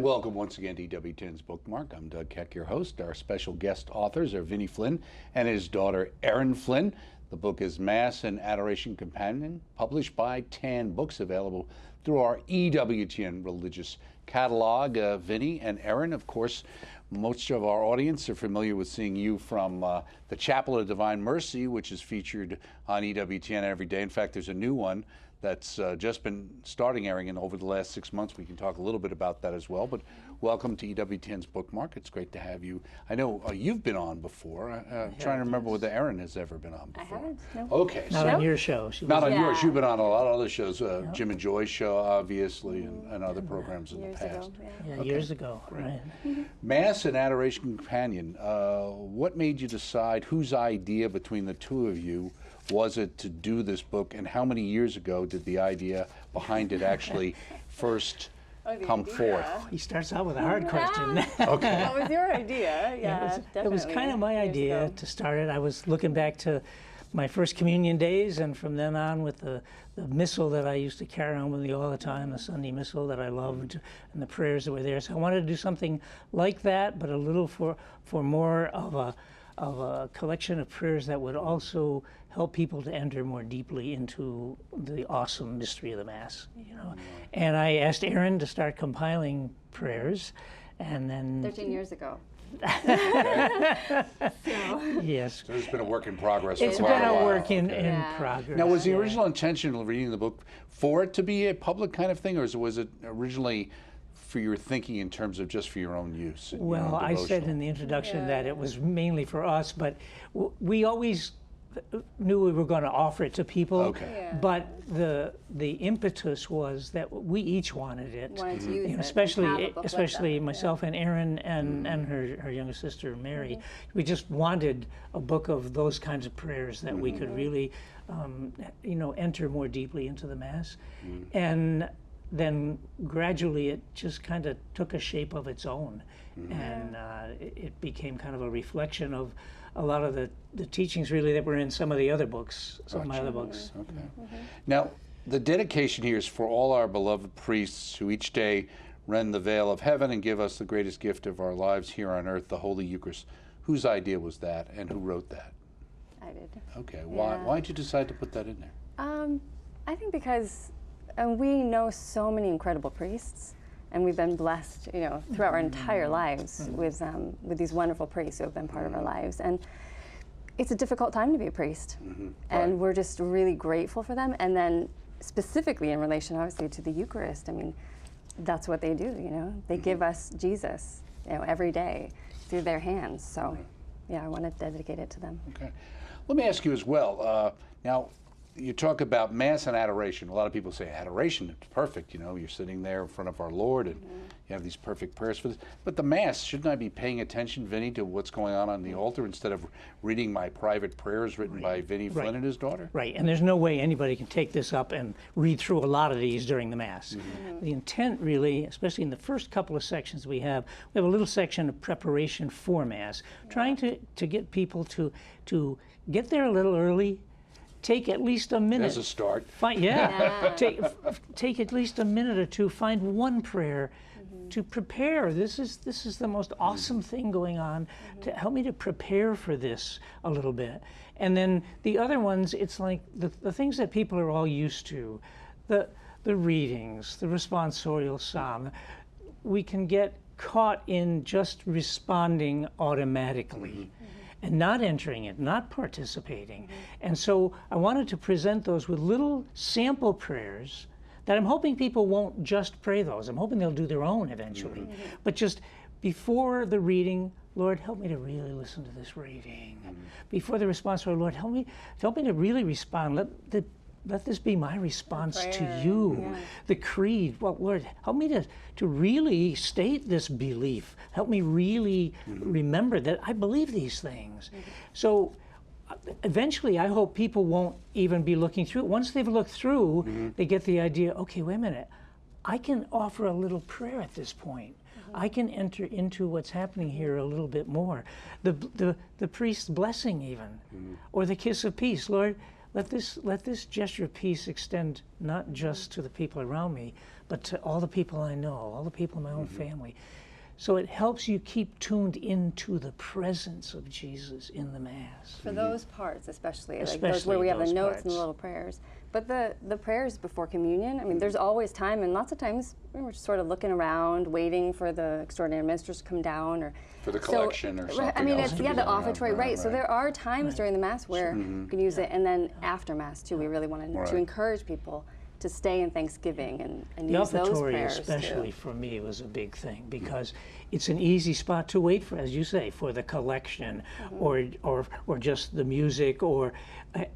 And welcome once again to EWTN's Bookmark. I'm Doug Keck, your host. Our special guest authors are Vinny Flynn and his daughter Erin Flynn. The book is Mass and Adoration Companion, published by TAN Books, available through our EWTN religious catalog. Vinny and Erin, of course, most of our audience are familiar with seeing you from the Chapel of Divine Mercy, which is featured on EWTN every day. In fact, there's a new one that's just been starting airing over the last 6 months. We can talk a little bit about that as well, but welcome to EWTN's Bookmark. It's great to have you. I know you've been on before. I'm trying to remember whether Erin has ever been on before. I haven't, no. Okay. Not on your show. Not on yours. You've been on a lot of other shows, Jim and Joy's show, obviously, and other programs in the past. Years ago, right. Mass and Adoration Companion. What made you decide, whose idea between the two of you was it to do this book, and how many years ago did the idea behind it actually first come forth? He starts out with a hard question. Okay. What was your idea? Yeah, it was kind of my idea to start it. I was looking back to my first communion days, and from then on with the missal that I used to carry on with me all the time, the Sunday missal that I loved, and the prayers that were there. So I wanted to do something like that, but a little for more of a collection of prayers that would also help people to enter more deeply into the awesome mystery of the Mass, you know. And I asked Erin to start compiling prayers, and then 13 years ago. Yes. So it's been a work in progress. It's for been quite a while. work in progress. Now, was the original intention of reading the book for it to be a public kind of thing, or was it originally for your thinking in terms of just for your own use? Well, I said in the introduction that it was mainly for us, but we always knew we were going to offer it to people. Okay. Yeah. But the impetus was that we each wanted it. Wanted to use You know, it, especially and have a book especially like that. myself and Erin and her younger sister Mary. We just wanted a book of those kinds of prayers that we could really you know, enter more deeply into the Mass. And then gradually it just kind of took a shape of its own, and it became kind of a reflection of a lot of the teachings really that were in some of the other books, some of my other books. Okay. Now, the dedication here is for all our beloved priests who each day rend the veil of heaven and give us the greatest gift of our lives here on earth, the Holy Eucharist. Whose idea was that, and who wrote that? I did. Okay. Why did you decide to put that in there? I think because we know so many incredible priests, and we've been blessed, you know, throughout our entire lives with these wonderful priests who have been part of our lives. And it's a difficult time to be a priest, and we're just really grateful for them. And then specifically in relation, obviously, to the Eucharist, I mean, that's what they do, you know. They give us Jesus, you know, every day through their hands. So, yeah, I want to dedicate it to them. Okay. Let me ask you as well. Now, you talk about Mass and adoration. A lot of people say adoration, it's perfect, you know, you're sitting there in front of our Lord and you have these perfect prayers for this. But the Mass, shouldn't I be paying attention, Vinny, to what's going on the altar instead of reading my private prayers written by Vinny Flynn and his daughter? Right, and there's no way anybody can take this up and read through a lot of these during the Mass. The intent really, especially in the first couple of sections we have a little section of preparation for Mass, trying to get people to get there a little early. Take at least a minute. As a start. Take at least a minute or two. Find one prayer to prepare. This is the most awesome thing going on. To help me to prepare for this a little bit. And then the other ones, it's like the things that people are all used to, the readings, the responsorial psalm. We can get caught in just responding automatically. And not entering it, not participating. And so I wanted to present those with little sample prayers that I'm hoping people won't just pray those. I'm hoping they'll do their own eventually. But just before the reading, Lord, help me to really listen to this reading. Before the response, Lord, help me to really respond. Let this be my response to you. The creed, well, Lord, help me to really state this belief. Help me really remember that I believe these things. So eventually, I hope people won't even be looking through it. Once they've looked through, they get the idea, okay, wait a minute, I can offer a little prayer at this point. I can enter into what's happening here a little bit more. The priest's blessing even, or the kiss of peace. Lord, let this gesture of peace extend not just to the people around me, but to all the people I know, all the people in my own family. So it helps you keep tuned into the presence of Jesus in the Mass. For those parts, especially like those Especially where we have the those notes and parts. the little prayers. But the prayers before communion, I mean, there's always time, and lots of times we're just sort of looking around, waiting for the extraordinary ministers to come down, or For the collection or something I mean, else it's to be the done around. offertory, right? So there are times during the Mass where you can use it, and then after Mass too. We really want to encourage people to stay in Thanksgiving and The use those offertory, prayers especially too. for me, was a big thing because it's an easy spot to wait for, as you say, for the collection or just the music,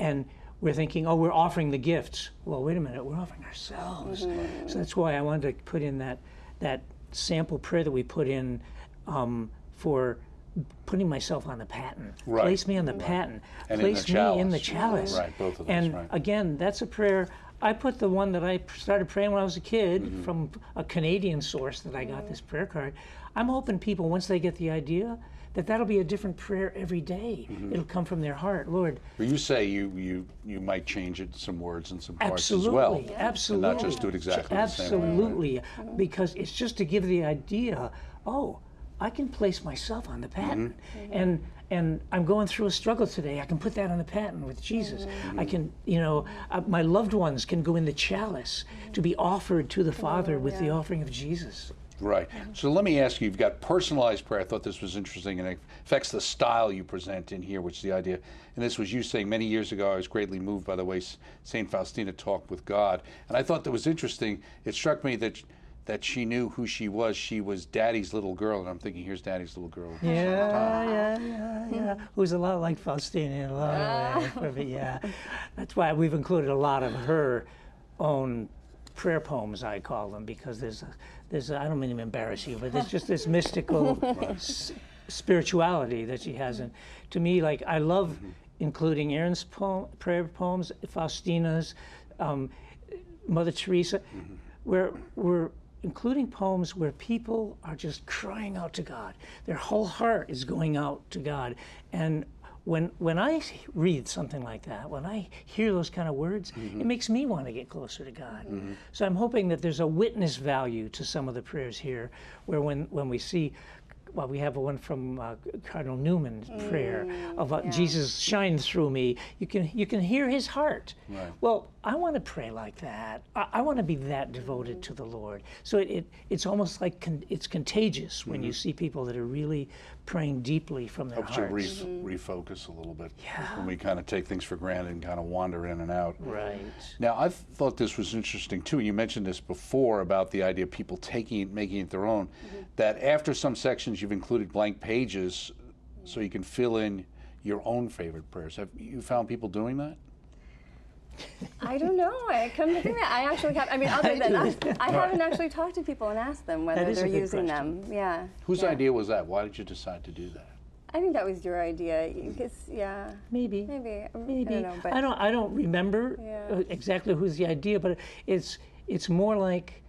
and we're thinking, oh, we're offering the gifts. Well, wait a minute, we're offering ourselves. So that's why I wanted to put in that sample prayer that we put in for putting myself on the paten. Right. Place me on the paten. And Place in the me in the chalice. chalice. Right, both of those, And right. again, that's a prayer. I put the one that I started praying when I was a kid from a Canadian source that I got this prayer card. I'm hoping people, once they get the idea, that'll be a different prayer every day. It'll come from their heart. Lord, But you say you might change it, some words and some parts absolutely, as well. absolutely. And not just do it exactly the same way. Absolutely, because it's just to give the idea, oh, I can place myself on the paten. And I'm going through a struggle today. I can put that on the paten with Jesus. I can, my loved ones can go in the chalice to be offered to the Father with the offering of Jesus. Right. So let me ask you, you've got personalized prayer. I thought this was interesting, and it affects the style you present in here, which is the idea. And this was you saying many years ago, I was greatly moved by the way St. Faustina talked with God. And I thought that was interesting. It struck me that she knew who she was. She was Daddy's little girl. And I'm thinking, here's Daddy's little girl. Yeah. Who's a lot like Faustina in a lot of ways. But yeah, that's why we've included a lot of her own prayer poems, I call them, because there's I don't mean to embarrass you, but there's just this mystical spirituality that she has. And to me, like, I love including Erin's prayer poems, Faustina's, Mother Teresa, where we're including poems where people are just crying out to God. Their whole heart is going out to God. And when I read something like that, when I hear those kind of words, it makes me want to get closer to God. So I'm hoping that there's a witness value to some of the prayers here, where when we see, well, we have one from Cardinal Newman's prayer of Jesus shine through me. You can hear his heart. Right. Well, I want to pray like that. I want to be that devoted to the Lord. So it's almost like it's contagious when you see people that are really praying deeply from their Helps you hearts. refocus a little bit. Yeah. When we kind of take things for granted and kind of wander in and out. Right. Now, I thought this was interesting too. You mentioned this before about the idea of people making it their own. That after some sections you've included blank pages so you can fill in your own favorite prayers. Have you found people doing that? I don't know. I come to think that I actually have. I mean, other than us, I haven't actually talked to people and asked them whether is a they're good using question. them. Yeah. Whose idea was that? Why did you decide to do that? I think that was your idea. Because, Maybe. maybe. I Maybe. don't know. But I don't remember exactly who's the idea, but it's more like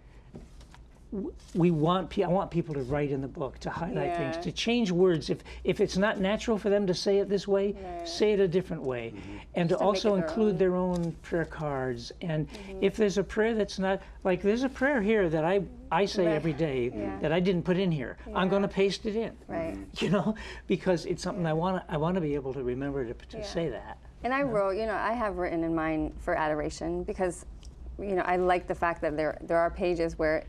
I want people to write in the book, to highlight things, to change words. If it's not natural for them to say it this way, say it a different way, and to to make also it their include their own prayer cards. And if there's a prayer that's not like, there's a prayer here that I say every day that I didn't put in here. I'm going to paste it in. Right. Because it's something I want to be able to remember to say that. And I wrote, I have written in mine for adoration because, I like the fact that there are pages where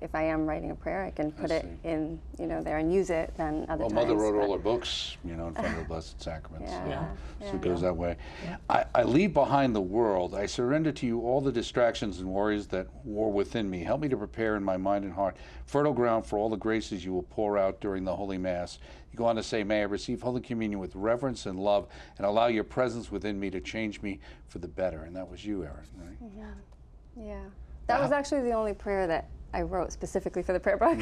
if I am writing a prayer, I can put it in, there and use it. Then other times. Well, Mother wrote all her books, in front of the Blessed Sacraments. So it goes that way. Yeah. I leave behind the world. I surrender to you all the distractions and worries that war within me. Help me to prepare in my mind and heart fertile ground for all the graces you will pour out during the Holy Mass. You go on to say, may I receive Holy Communion with reverence and love and allow your presence within me to change me for the better. And that was you, Erin, right? Yeah. That was actually the only prayer that I wrote specifically for the prayer book.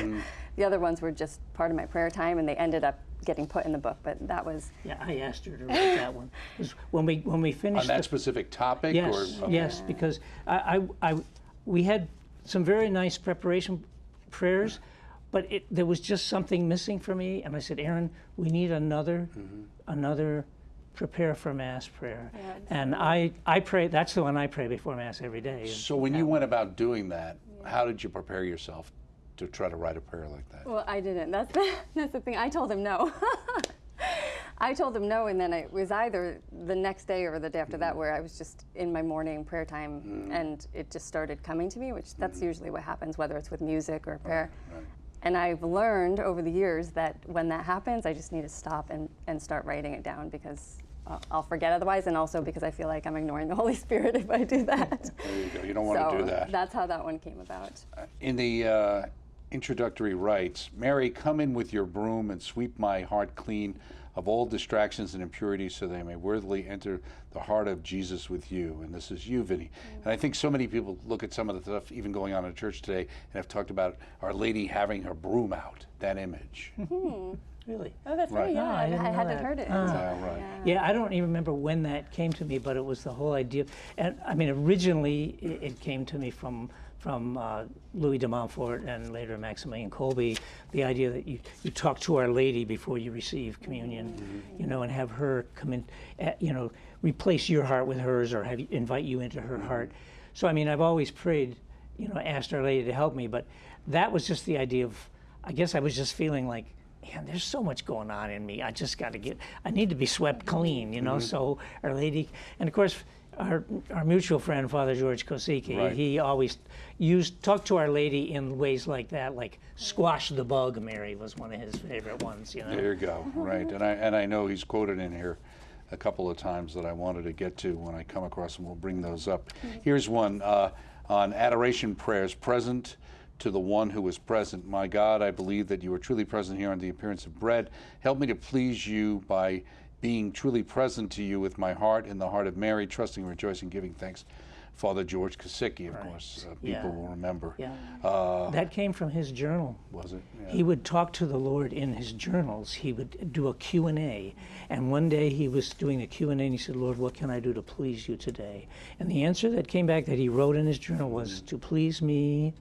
The other ones were just part of my prayer time, and they ended up getting put in the book. But that was I asked her to write that one. 'Cause when we finished On that specific topic? Yes, or, yes, because we had some very nice preparation prayers, but there was just something missing for me, and I said, Erin, we need another prepare for Mass prayer. And I pray. That's the one I pray before Mass every day. So when you went about doing that, How did you prepare yourself to try to write a prayer like that? Well, I didn't. That's the thing. I told him no. I told him no, and then it was either the next day or the day after that where I was just in my morning prayer time, and it just started coming to me, which that's usually what happens, whether it's with music or prayer. Right. And I've learned over the years that when that happens, I just need to stop and start writing it down, because I'll forget otherwise, and also because I feel like I'm ignoring the Holy Spirit if I do that. There you go. You don't want to do that. That's how that one came about. In the introductory rites, Mary, come in with your broom and sweep my heart clean of all distractions and impurities, so that I may worthily enter the heart of Jesus with you. And this is you, Vinny. And I think so many people look at some of the stuff even going on in church today and have talked about Our Lady having her broom out, that image. Really? Oh, that's Right. right. Yeah, I didn't know hadn't that. heard it. Right. Yeah, I don't even remember when that came to me, but it was the whole idea. And I mean, originally it came to me from Louis de Montfort and later Maximilian Kolbe, the idea that you talk to Our Lady before you receive communion, you know, and have her come in, you know, replace your heart with hers, or invite you into her heart. So I mean, I've always prayed, you know, asked Our Lady to help me, but that was just the idea of, I guess I was just feeling like, man, there's so much going on in me. I just got to I need to be swept clean, you know. So Our Lady, and of course, our mutual friend, Father George Kosicki, Right. he always talked to Our Lady in ways like that, like squash the bug, Mary was one of his favorite ones, you know. There you go. Right. And I know he's quoted in here a couple of times that I wanted to get to when I come across them. We'll bring those up. Here's one on Adoration Prayers. Present to the one who was present. My God, I believe that you are truly present here on the appearance of bread. Help me to please you by being truly present to you with my heart in the heart of Mary, trusting, rejoicing, giving thanks. Father George Kosicki, of course, people will remember. Yeah. That came from his journal. Was it? Yeah. He would talk to the Lord in his journals. He would do a Q&A. And one day he was doing the Q&A and he said, Lord, what can I do to please you today? And the answer that came back that he wrote in his journal was, to please me,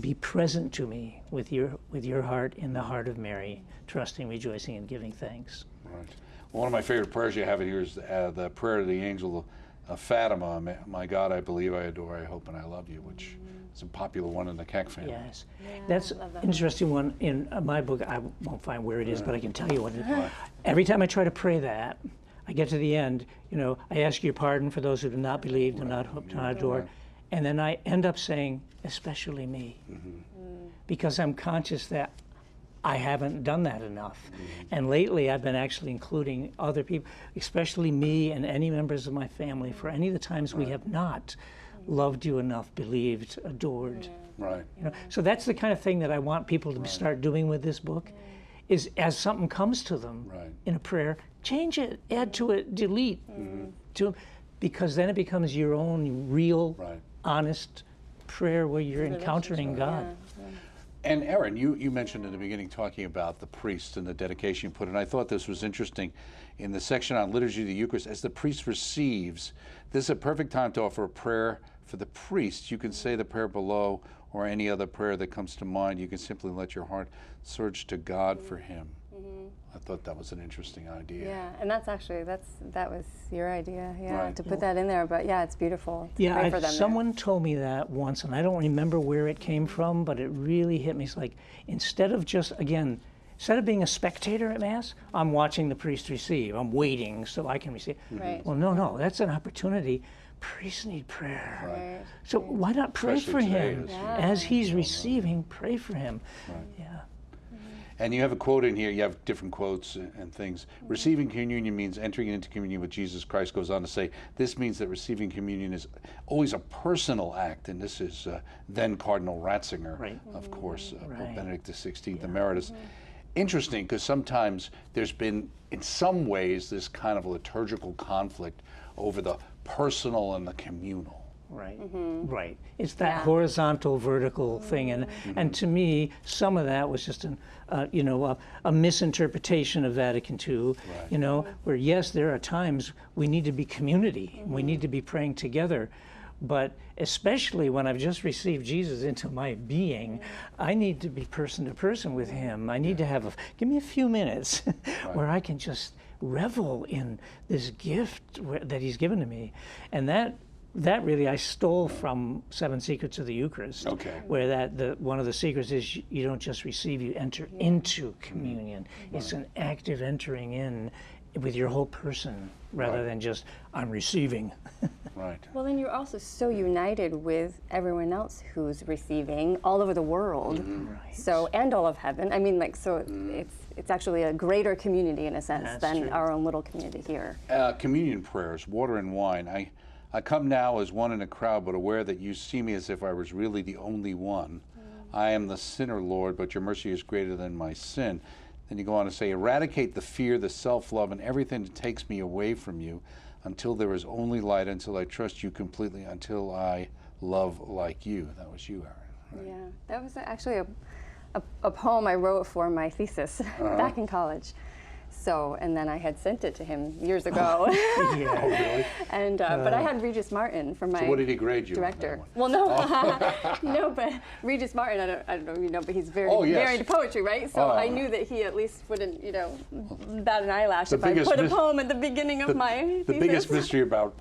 be present to me with your heart in the heart of Mary, trusting, rejoicing, and giving thanks. Right. Well, one of my favorite prayers you have in here is the prayer to the angel of Fatima. My God, I believe, I adore, I hope, and I love you, which is a popular one in the Keck family. Yes, that's an interesting one in my book. I won't find where it is, but I can tell you what it is. Every time I try to pray that, I get to the end, you know, I ask your pardon for those who do not believe, do not hope, do not adore. And then I end up saying, especially me, because I'm conscious that I haven't done that enough. And lately I've been actually including other people, especially me and any members of my family, for any of the times we have not loved you enough, believed, adored. Right. You know? So that's the kind of thing that I want people to start doing with this book, is as something comes to them in a prayer, change it, add to it, delete, because then it becomes your own real, honest prayer where you're encountering God. And Erin, you mentioned in the beginning talking about the priest and the dedication you put in. I thought this was interesting. In the section on Liturgy of the Eucharist, as the priest receives, this is a perfect time to offer a prayer for the priest. You can say the prayer below or any other prayer that comes to mind. You can simply let your heart surge to God for him. I thought that was an interesting idea. Yeah, and that's actually, that was your idea, Right. to put that in there. But yeah, it's beautiful. To Yeah, pray for them someone told me that once, and I don't remember where it came from, but it really hit me. It's like, instead of being a spectator at Mass, I'm watching the priest receive. I'm waiting so I can receive. Right. Well, no, that's an opportunity. Priests need prayer. Right. So why not pray Especially for today, him? as As he's receiving, pray for him. Yeah. And you have a quote in here, you have different quotes and things. Receiving communion means entering into communion with Jesus Christ. Goes on to say, this means that receiving communion is always a personal act. And this is then Cardinal Ratzinger, of course, Pope Benedict XVI, Emeritus. Interesting, because sometimes there's been, in some ways, this kind of liturgical conflict over the personal and the communal. Right, right. It's that horizontal, vertical thing, and to me, some of that was just a misinterpretation of Vatican II. You know, where yes, there are times we need to be community, we need to be praying together, but especially when I've just received Jesus into my being, I need to be person to person with Him. I need to give me a few minutes where I can just revel in this gift that He's given to me, and that that really I stole from Seven Secrets of the Eucharist, Okay. where one of the secrets is you don't just receive, you enter into communion. It's an active entering in with your whole person, rather than just, I'm receiving. Right. Well, then you're also so united with everyone else who's receiving all over the world. Right. So, and all of heaven. I mean, like, so it's actually a greater community in a sense That's than true. our own little community here. Communion prayers, water and wine. I come now as one in a crowd, but aware that you see me as if I was really the only one. I am the sinner, Lord, but your mercy is greater than my sin. Then you go on to say, eradicate the fear, the self-love, and everything that takes me away from you, until there is only light, until I trust you completely, until I love like you. That was you, Erin. Right? Yeah, that was actually a poem I wrote for my thesis back in college. So, and then I had sent it to him years ago. Yeah. Oh, really? And but I had Regis Martin from my So what did he grade you on director. that one? Well, no, no, but Regis Martin, I don't know if you know, but he's very very into poetry, right? So I knew that he at least wouldn't, bat an eyelash if I put a poem at the beginning of my thesis. The biggest mystery about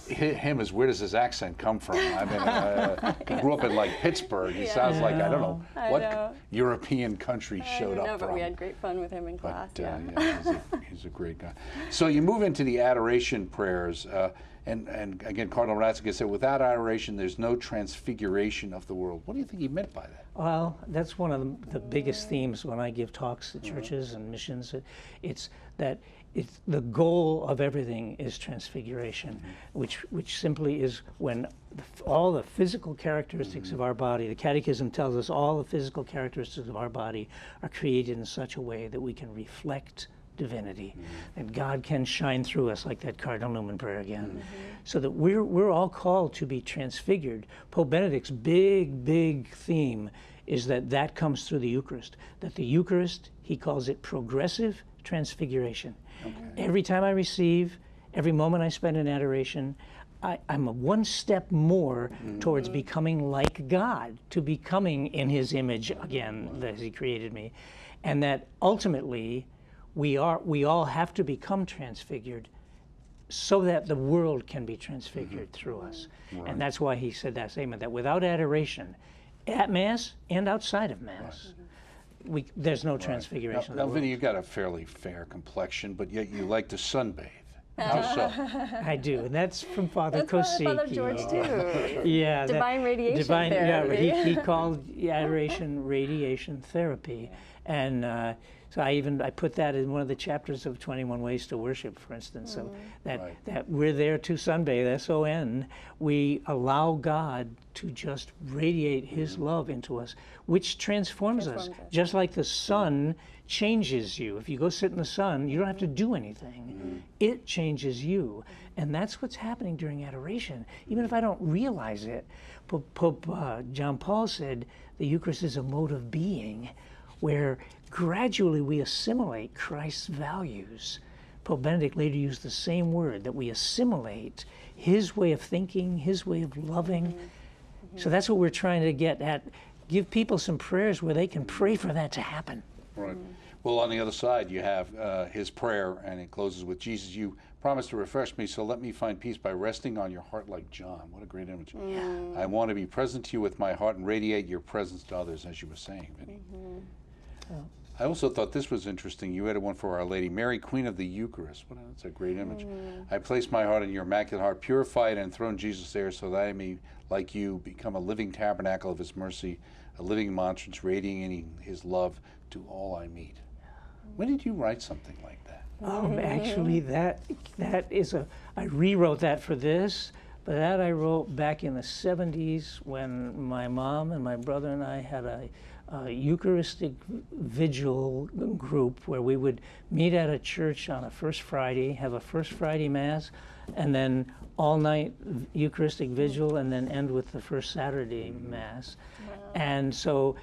him is, where does his accent come from? I mean, he grew up in like Pittsburgh. He sounds like, I don't know what European country showed up but from. we had great fun with him in class. He's a great guy. So you move into the Adoration Prayers, and again, Cardinal Ratzinger said, without adoration, there's no transfiguration of the world. What do you think he meant by that? Well, that's one of the biggest themes when I give talks at churches and missions. It's that the goal of everything is transfiguration, which simply is when all the physical characteristics of our body, the Catechism tells us all the physical characteristics of our body are created in such a way that we can reflect divinity, that God can shine through us, like that Cardinal Newman prayer again, so that we're all called to be transfigured. Pope Benedict's big theme is that comes through the Eucharist, that the Eucharist, he calls it progressive transfiguration. Every time I receive, every moment I spend in adoration, I'm one step more towards becoming like God, to becoming in his image again, that he created me. And that ultimately, we all have to become transfigured so that the world can be transfigured through us. Right. And that's why he said that statement, that without adoration, at Mass and outside of Mass, there's no transfiguration. Now, Vinny, you've got a fairly fair complexion, but yet you like to sunbathe. How so? I do, and that's from Father Kosicki. Father George too. Yeah, divine radiation therapy. Yeah, he called adoration radiation therapy, and so I put that in one of the chapters of 21 Ways to Worship, for instance. So that we're there to sunbathe, S-O-N. We allow God to just radiate His love into us, which transforms us. Just like the sun changes you. If you go sit in the sun, you don't have to do anything. It changes you. And that's what's happening during adoration. Even if I don't realize it, Pope John Paul said the Eucharist is a mode of being where gradually we assimilate Christ's values. Pope Benedict later used the same word, that we assimilate his way of thinking, his way of loving. So that's what we're trying to get at. Give people some prayers where they can pray for that to happen. Right. Well, on the other side, you have his prayer, and it closes with, Jesus, you promised to refresh me, so let me find peace by resting on your heart like John. What a great image. I want to be present to you with my heart and radiate your presence to others, as you were saying, Vinny. I also thought this was interesting. You added one for Our Lady. Mary, Queen of the Eucharist. Well, that's a great image. I place my heart in your immaculate heart, purify it, and enthrone Jesus there, so that I may, like you, become a living tabernacle of his mercy, a living monstrance radiating his love to all I meet. When did you write something like that? Actually, that is I rewrote that for this, but that I wrote back in the 70s when my mom and my brother and I had a Eucharistic vigil group where we would meet at a church on a First Friday, have a First Friday Mass, and then all night Eucharistic vigil, and then end with the First Saturday Mass. And so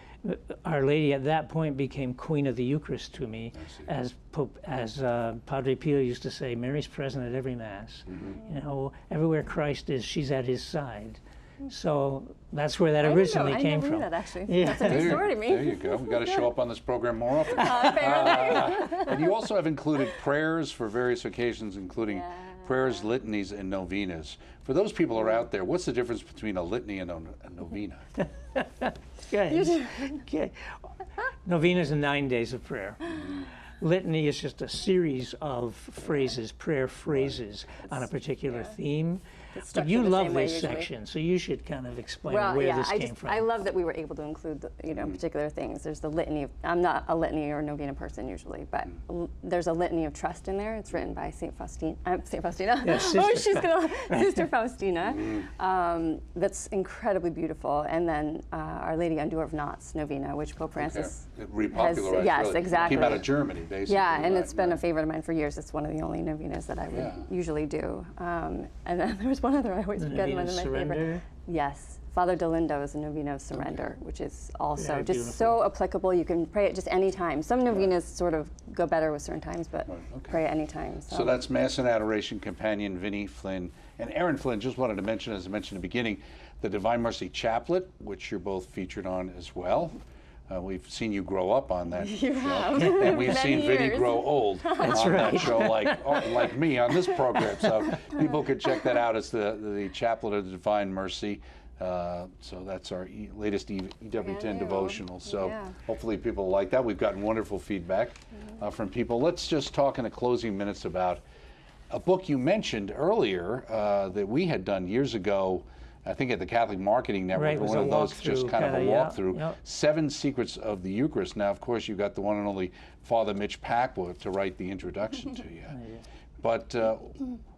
Our Lady at that point became Queen of the Eucharist to me, as Padre Pio used to say, Mary's present at every Mass. You know, everywhere Christ is, she's at his side. So that's where that originally came from. I never knew that, actually. That's a new story to me. There you go. We've got to show up on this program more often. And you also have included prayers for various occasions, including prayers, litanies, and novenas. For those people who are out there, what's the difference between a litany and a novena? Okay. Novena is 9 days of prayer. Litany is just a series of phrases, prayer phrases on a particular theme. But you love this section, so you should kind of explain where this came from. I love that we were able to include particular things. There's the litany. I'm not a litany or novena person usually, but there's a litany of trust in there. It's written by Saint Faustina. Yes, Sister Faustina. That's incredibly beautiful. And then Our Lady Undoer of Knots novena, which Pope Francis repopularized. Yes, really. exactly. Came out of Germany, basically. Yeah, and it's been a favorite of mine for years. It's one of the only novenas that I would usually do. And then there was one other I always forget, one of my favorite. Yes, Father Dolindo is a novena of surrender, which is also just so applicable. You can pray it just any time. Some novenas sort of go better with certain times, but pray at any time. So that's Mass and Adoration Companion, Vinny Flynn and Erin Flynn. Just wanted to mention, as I mentioned at the beginning, the Divine Mercy Chaplet, which you're both featured on as well. We've seen you grow up on that show, and we've seen Vinny grow old on that show, like me on this program. So people could check that out. It's the Chaplet of the Divine Mercy. So that's our latest EWTN devotional. So hopefully people like that. We've gotten wonderful feedback from people. Let's just talk in the closing minutes about a book you mentioned earlier that we had done years ago, I think at the Catholic Marketing Network, one of those just kind of a walkthrough. 7 Secrets of the Eucharist. Now, of course, you got the one and only Father Mitch Packwood to write the introduction to you. But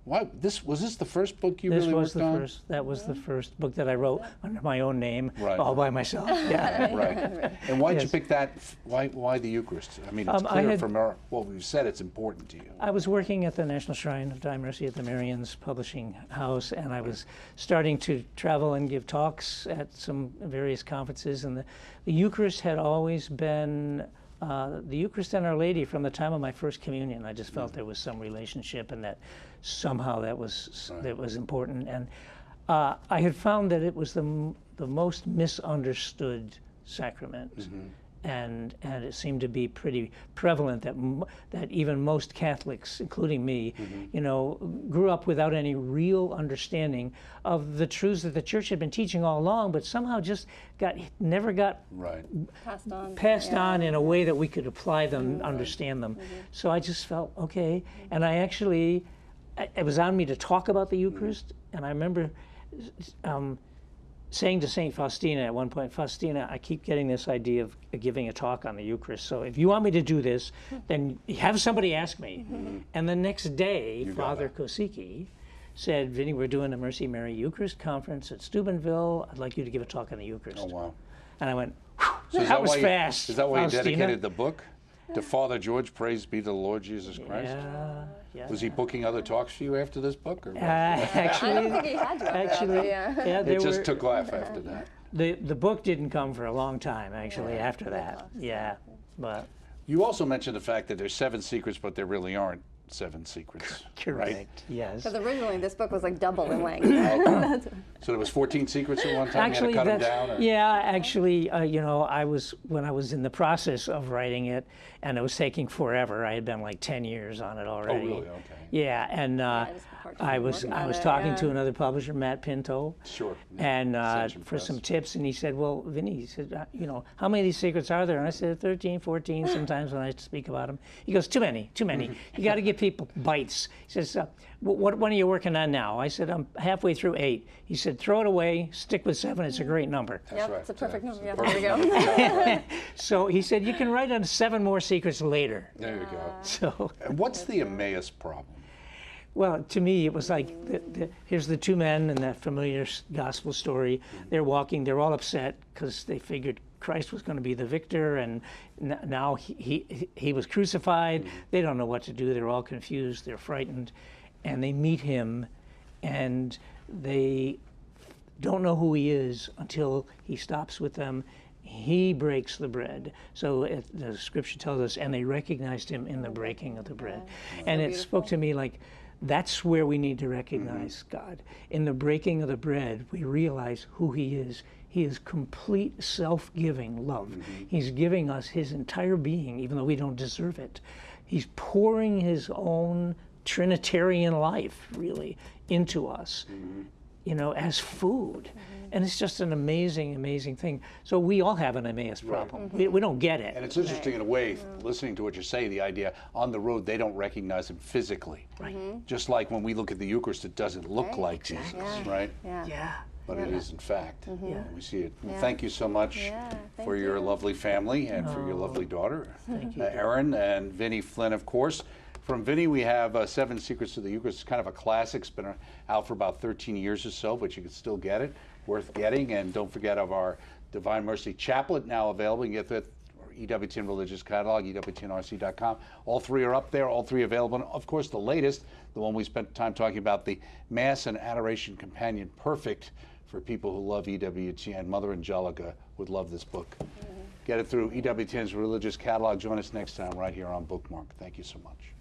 why was this the first book you really worked on? That was the first book that I wrote under my own name, all by myself. Right. And why did you pick that? Why the Eucharist? I mean, it's clear from what we've said, it's important to you. I was working at the National Shrine of Divine Mercy at the Marian's Publishing House, and I was starting to travel and give talks at some various conferences, and the Eucharist had always been the Eucharist and Our Lady from the time of my first communion. I just felt there was some relationship, and that somehow that was important. And I had found that it was the most misunderstood sacrament, and it seemed to be pretty prevalent that even most Catholics, including me, grew up without any real understanding of the truths that the Church had been teaching all along, but somehow just never got passed on in a way that we could apply them, understand them. So I just felt okay, and I actually, it was on me to talk about the Eucharist, and I remember saying to St. Faustina at one point, Faustina, I keep getting this idea of giving a talk on the Eucharist. So if you want me to do this, then have somebody ask me. And the next day, Father Kosicki said, Vinny, we're doing a Mercy Mary Eucharist conference at Steubenville. I'd like you to give a talk on the Eucharist. Oh, wow. And I went, so that was fast. Is that why you dedicated the book? To Father George, praise be to the Lord Jesus Christ. Yeah. Was he booking other talks for you after this book? Or actually, I don't think he had to. It just took off after that. The book didn't come for a long time, actually, after that. But you also mentioned the fact that there's 7 secrets, but there really aren't 7 secrets. Correct. Right? Yes. Because originally this book was like double in length. So there was 14 secrets at one time. Actually, you had to cut them down. Or? Yeah, actually, when I was in the process of writing it, and it was taking forever. I had been like 10 years on it already. Oh, really? Okay. Yeah, and I was talking to another publisher, Matt Pinto. Sure. And for some tips, and he said, well, Vinny, he said, how many of these secrets are there? And I said, 13, 14, sometimes when I speak about them. He goes, too many. You got to give people bites. He says, what one are you working on now? I said, I'm halfway through 8. He said, throw it away, stick with 7, it's a great number. That's right. It's a perfect number. Yeah, there we go. So he said, you can write on 7 more secrets later. There you go. So what's the Emmaus problem? Well, to me, it was like, here's the 2 men in that familiar gospel story. They're walking, they're all upset because they figured Christ was going to be the victor, and now he was crucified. They don't know what to do. They're all confused. They're frightened. And they meet him, and they don't know who he is until he stops with them. He breaks the bread. So the scripture tells us, and they recognized him in the breaking of the bread. And it spoke to me like, that's where we need to recognize God. In the breaking of the bread, we realize who he is. He is complete self-giving love. He's giving us his entire being, even though we don't deserve it. He's pouring his own Trinitarian life, really, into us, you know, as food. And it's just an amazing, amazing thing. So we all have an Emmaus problem. We don't get it. And it's interesting in a way, listening to what you say, the idea on the road, they don't recognize him physically. Right. Just like when we look at the Eucharist, it doesn't look like Jesus, right? Yeah. But it is in fact. Yeah. We see it. Well, thank you so much for your lovely family and for your lovely daughter, Erin and Vinny Flynn, of course. From Vinny, we have 7 Secrets to the Eucharist. It's kind of a classic. It's been out for about 13 years or so, but you can still get it. Worth getting. And don't forget of our Divine Mercy Chaplet, now available. You can get that EWTN Religious Catalog, EWTNRC.com. All 3 are up there, all 3 available. And of course, the latest, the one we spent time talking about, the Mass and Adoration Companion, perfect for people who love EWTN. Mother Angelica would love this book. Get it through EWTN's Religious Catalog. Join us next time right here on Bookmark. Thank you so much.